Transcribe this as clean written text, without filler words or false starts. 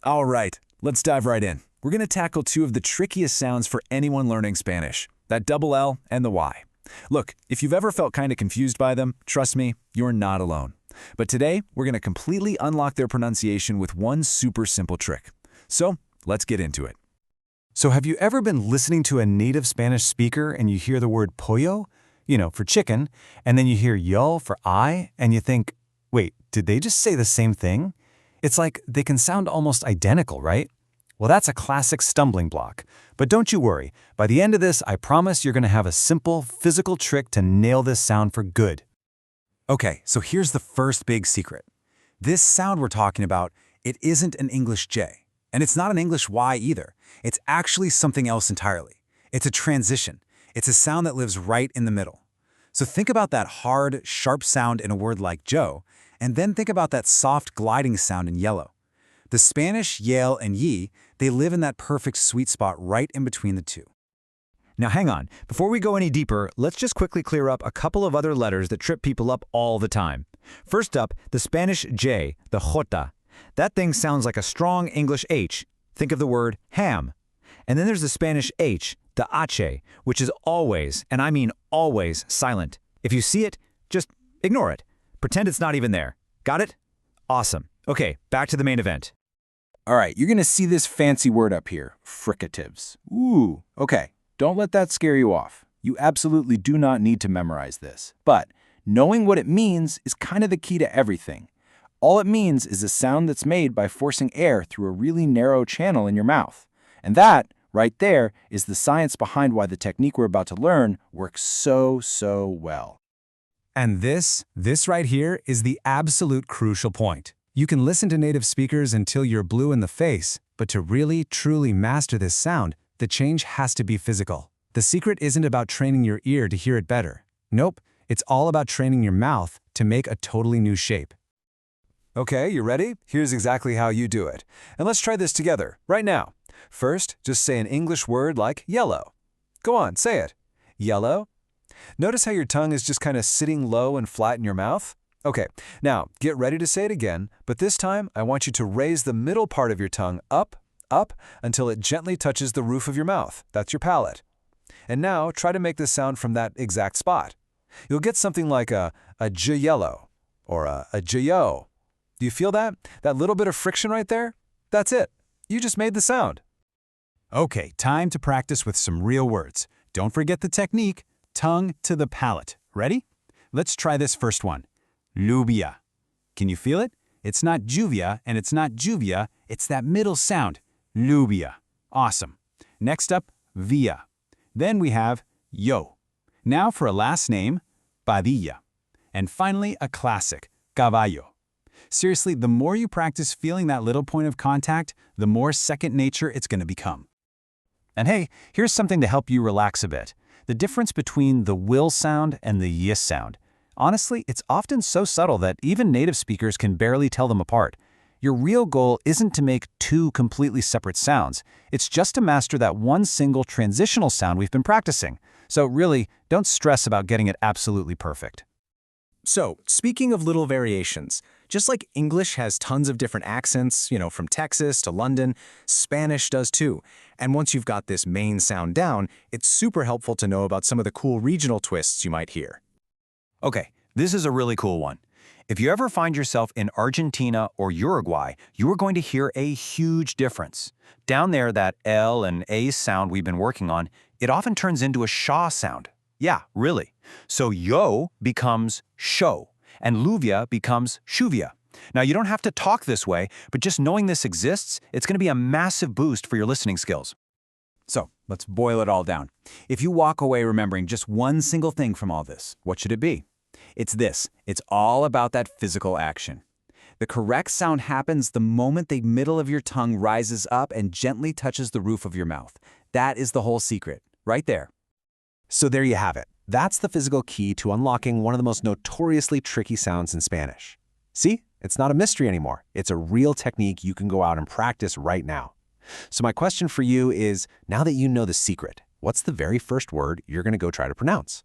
All right, let's dive right in. We're going to tackle two of the trickiest sounds for anyone learning Spanish, that double L and the Y. Look, if you've ever felt kind of confused by them, trust me, you're not alone. But today, we're going to completely unlock their pronunciation with one super simple trick. So, let's get into it. So have you ever been listening to a native Spanish speaker and you hear the word pollo, for chicken, and then you hear yo for I, and you think, wait, did they just say the same thing? It's like they can sound almost identical, right? Well, that's a classic stumbling block. But don't you worry. By the end of this, I promise you're going to have a simple, physical trick to nail this sound for good. Okay, so here's the first big secret. This sound we're talking about, it isn't an English J. And it's not an English Y either. It's actually something else entirely. It's a transition. It's a sound that lives right in the middle. So think about that hard, sharp sound in a word like Joe, and then think about that soft, gliding sound in yellow. The Spanish yale and ye, they live in that perfect sweet spot right in between the two. Now hang on, before we go any deeper, let's just quickly clear up a couple of other letters that trip people up all the time. First up, the Spanish J, the jota. That thing sounds like a strong English H. Think of the word ham. And then there's the Spanish H, the H, which is always, and I mean always, silent. If you see it, just ignore it. Pretend it's not even there. Got it? Awesome. Okay, back to the main event. All right, you're going to see this fancy word up here, fricatives. Ooh, okay. Don't let that scare you off. You absolutely do not need to memorize this. But knowing what it means is kind of the key to everything. All it means is a sound that's made by forcing air through a really narrow channel in your mouth. And that, right there, is the science behind why the technique we're about to learn works so well. And this right here is the absolute crucial point. You can listen to native speakers until you're blue in the face, but to really, truly master this sound, the change has to be physical. The secret isn't about training your ear to hear it better. Nope, it's all about training your mouth to make a totally new shape. Okay, you ready? Here's exactly how you do it. And let's try this together, right now. First, just say an English word like yellow. Go on, say it. Yellow. Notice how your tongue is just kind of sitting low and flat in your mouth? Okay, now get ready to say it again, but this time I want you to raise the middle part of your tongue up, until it gently touches the roof of your mouth. That's your palate. And now try to make this sound from that exact spot. You'll get something like a j-yellow or a j-yo. Do you feel that? That little bit of friction right there? That's it. You just made the sound. Okay, time to practice with some real words. Don't forget the technique, tongue to the palate. Ready? Let's try this first one. Lluvia. Can you feel it? It's not juvia and it's not juvia, it's that middle sound. Lluvia. Awesome. Next up, via. Then we have yo. Now for a last name, Padilla. And finally, a classic, caballo. Seriously, the more you practice feeling that little point of contact, the more second nature it's going to become. And hey, here's something to help you relax a bit. The difference between the will sound and the yes sound. Honestly, it's often so subtle that even native speakers can barely tell them apart. Your real goal isn't to make two completely separate sounds. It's just to master that one single transitional sound we've been practicing. So really, don't stress about getting it absolutely perfect. So, speaking of little variations, just like English has tons of different accents, from Texas to London, Spanish does too. And once you've got this main sound down, it's super helpful to know about some of the cool regional twists you might hear. Okay, this is a really cool one. If you ever find yourself in Argentina or Uruguay, you are going to hear a huge difference. Down there, that L and A sound we've been working on, it often turns into a SH sound. Yeah, really. So yo becomes show, and lluvia becomes shuvia. Now, you don't have to talk this way, but just knowing this exists, it's going to be a massive boost for your listening skills. So, let's boil it all down. If you walk away remembering just one single thing from all this, what should it be? It's this. It's all about that physical action. The correct sound happens the moment the middle of your tongue rises up and gently touches the roof of your mouth. That is the whole secret, right there. So there you have it. That's the physical key to unlocking one of the most notoriously tricky sounds in Spanish. See? It's not a mystery anymore. It's a real technique you can go out and practice right now. So my question for you is, now that you know the secret, what's the very first word you're going to go try to pronounce?